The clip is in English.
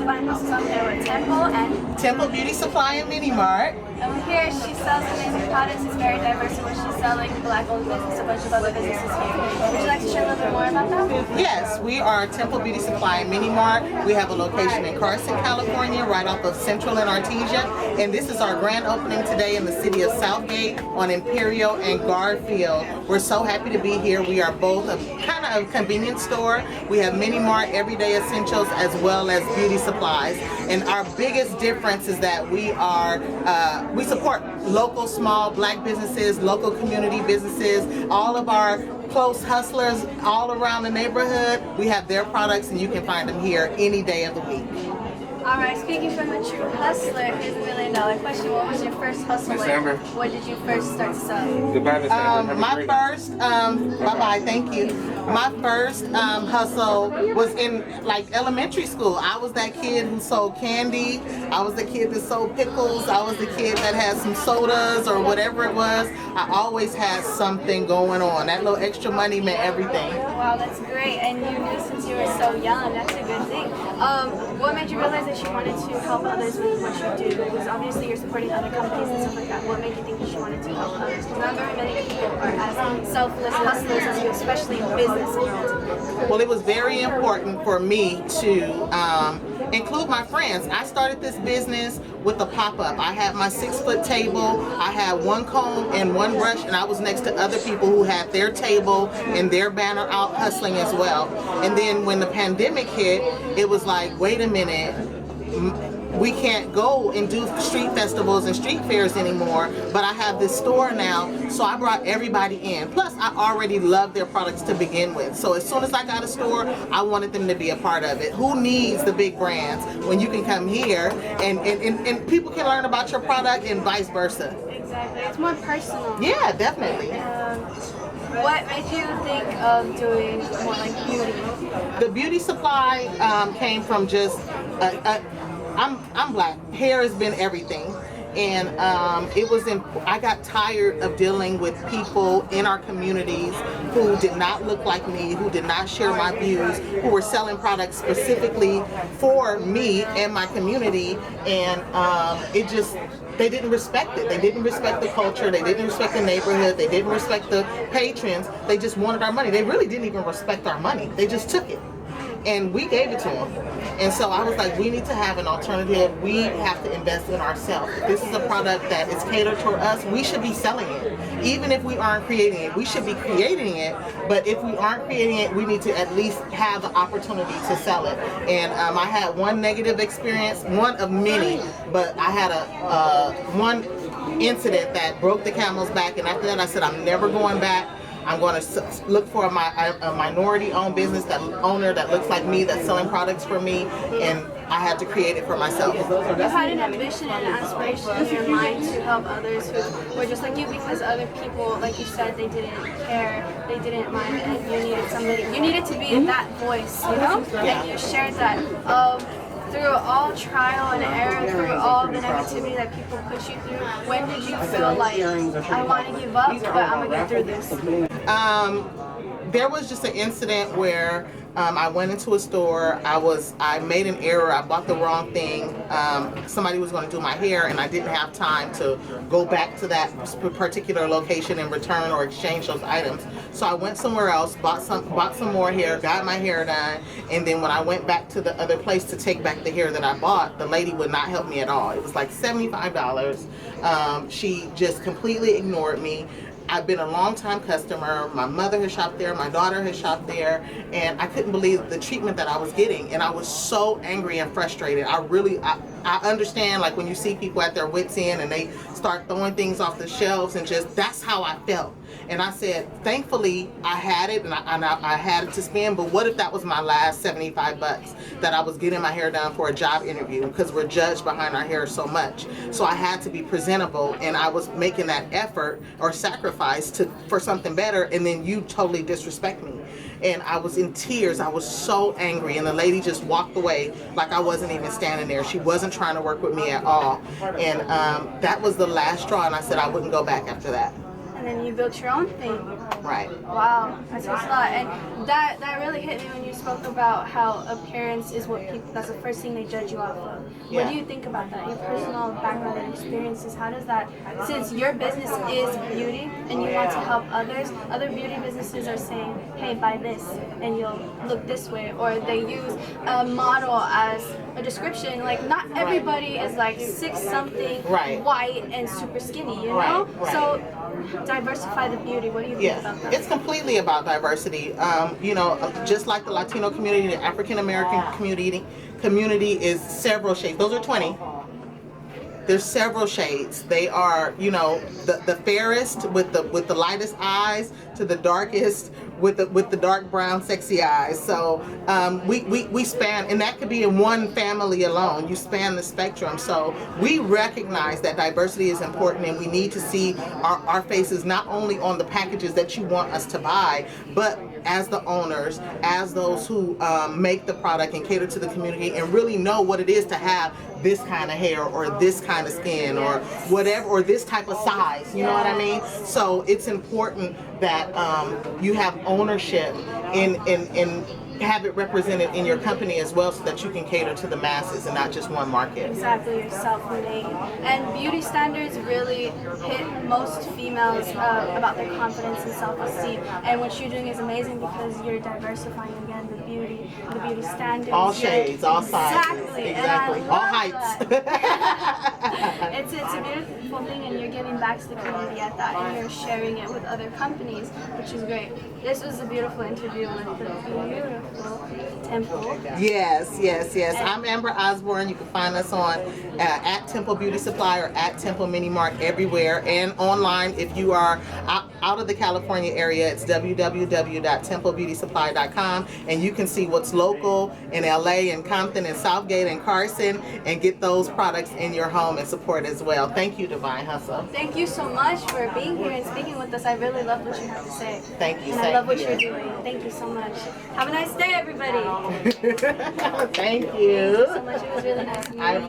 find us. I'm here with Temple and Temple Beauty Supply and Mini Mart. over here she sells amazing products. It's very diverse in what she's selling. Black-owned business, a bunch of other businesses here. Would you like to share a little bit more about that? Yes, we are Temple Beauty Supply and Mini Mart. We have a location in Carson, California, right off of Central and Artesia. And this is our grand opening today in the city of Southgate on Imperial and Garfield. We're so happy to be here. We are both a kind of a convenience store. We have Mini Mart, everyday essentials, as well as beauty supplies. And our biggest difference is that we support local small black businesses, local community businesses, all of our close hustlers all around the neighborhood. We have their products and you can find them here any day of the week. Alright, speaking from a true hustler, here's a $1 million question. What was your first hustle like? What did you first start to sell? Goodbye, Miss Amber. My first, bye-bye, thank you. My first hustle was in like elementary school. I was that kid who sold candy. I was the kid that sold pickles. I was the kid that had some sodas or whatever it was. I always had something going on. That little extra money meant everything. Wow, that's great. And you knew since you were so young. That's a good thing. What made you realize that you wanted to help others with what you do? Because obviously you're supporting other companies and stuff like that. What made you think that you wanted to help others? Because not very many people are as selfless hustlers as you, especially in business world. Well, it was very important for me to include my friends. I started this business with a pop-up. I had my 6-foot table, I had one comb and one brush, and I was next to other people who had their table and their banner out hustling as well. And then when the pandemic hit, it was like, wait a minute, we can't go and do street festivals and street fairs anymore, but I have this store now, so I brought everybody in. Plus, I already loved their products to begin with. So as soon as I got a store, I wanted them to be a part of it. Who needs the big brands when you can come here and people can learn about your product and vice versa? Exactly. It's more personal. Yeah, definitely. What made you think of doing more like beauty? The beauty supply came from just I'm black. Hair has been everything, and I got tired of dealing with people in our communities who did not look like me, who did not share my views, who were selling products specifically for me and my community, and they didn't respect it. They didn't respect the culture. They didn't respect the neighborhood. They didn't respect the patrons. They just wanted our money. They really didn't even respect our money. They just took it. And we gave it to them. And so I was like, we need to have an alternative. We have to invest in ourselves. This is a product that is catered toward us. We should be selling it. Even if we aren't creating it, we should be creating it. But if we aren't creating it, we need to at least have the opportunity to sell it. And I had one negative experience, one of many, but I had one incident that broke the camel's back. And after that, I said, I'm never going back. I'm going to look for a minority-owned business, owner that looks like me, that's selling products for me, and I had to create it for myself. You had an ambition and an aspiration in your mind to help others who were just like you, because other people, like you said, they didn't care, they didn't mind, and you needed somebody, you needed to be that voice, you know? Yeah. And you shared that. Through all trial and error, through all the negativity that people put you through, when did you feel like, I want to give up, but I'm going to get through this? There was just an incident where I went into a store, I made an error, I bought the wrong thing, somebody was going to do my hair and I didn't have time to go back to that particular location and return or exchange those items. So I went somewhere else, bought some more hair, got my hair done, and then when I went back to the other place to take back the hair that I bought, the lady would not help me at all. It was like $75. She just completely ignored me. I've been a long-time customer. My mother has shopped there, my daughter has shopped there, and I couldn't believe the treatment that I was getting, and I was so angry and frustrated. I understand, like, when you see people at their wits' end and they start throwing things off the shelves, and just, that's how I felt. And I said, thankfully, I had it, and I had it to spend, but what if that was my last $75 that I was getting my hair done for a job interview, because we're judged behind our hair so much. So I had to be presentable, and I was making that effort or sacrifice for something better, and then you totally disrespect me. And I was in tears. I was so angry, and the lady just walked away like I wasn't even standing there. She wasn't trying to work with me at all. And that was the last straw, and I said I wouldn't go back after that. And then you built your own thing. Right. Wow, that takes a lot, and that really hit me when you spoke about how appearance is what people, that's the first thing they judge you off of. Yeah. What do you think about that? Your personal background and experiences, how does that, since your business is beauty and you want to help others, other beauty businesses are saying, hey, buy this and you'll look this way, or they use a model as a description. Like, not everybody is like 6-something, Right. white and super skinny, you know? Right. So diversify the beauty. What do you think Yes, about that? it's completely about diversity. You know, just like the Latino community, the African American community is several shades. Those are 20. There's several shades. They are, you know, the fairest with the lightest eyes to the darkest with the dark brown sexy eyes. So we span, and that could be in one family alone. You span the spectrum. So we recognize that diversity is important, and we need to see our faces not only on the packages that you want us to buy, but as the owners, as those who make the product and cater to the community and really know what it is to have this kind of hair or this kind of skin or whatever, or this type of size, you know what I mean? So it's important that you have ownership in have it represented in your company as well, so that you can cater to the masses and not just one market. Exactly, you're self-made. And beauty standards really hit most females about their confidence and self-esteem. And what you're doing is amazing because you're diversifying again the beauty standards. All shades, all sizes. Exactly. All heights. It's a beautiful thing, and you're giving back to the community at that, and you're sharing it with other companies, which is great. This was a beautiful interview with the beautiful Temple. Yes. I'm Amber Osborne. You can find us on at Temple Beauty Supply or at Temple Mini Mart everywhere, and online if you are out of the California area. It's www.templebeautysupply.com, and you can see what's local in LA and Compton and Southgate and Carson, and get those products in your home and support as well. Thank you, Divine Hustle. Thank you so much for being here and speaking with us. I really love what you have to say. Thank you. And I love what you're doing. Thank you so much. Have a nice day, everybody. Thank you. Thank you so much. It was really nice to meet you.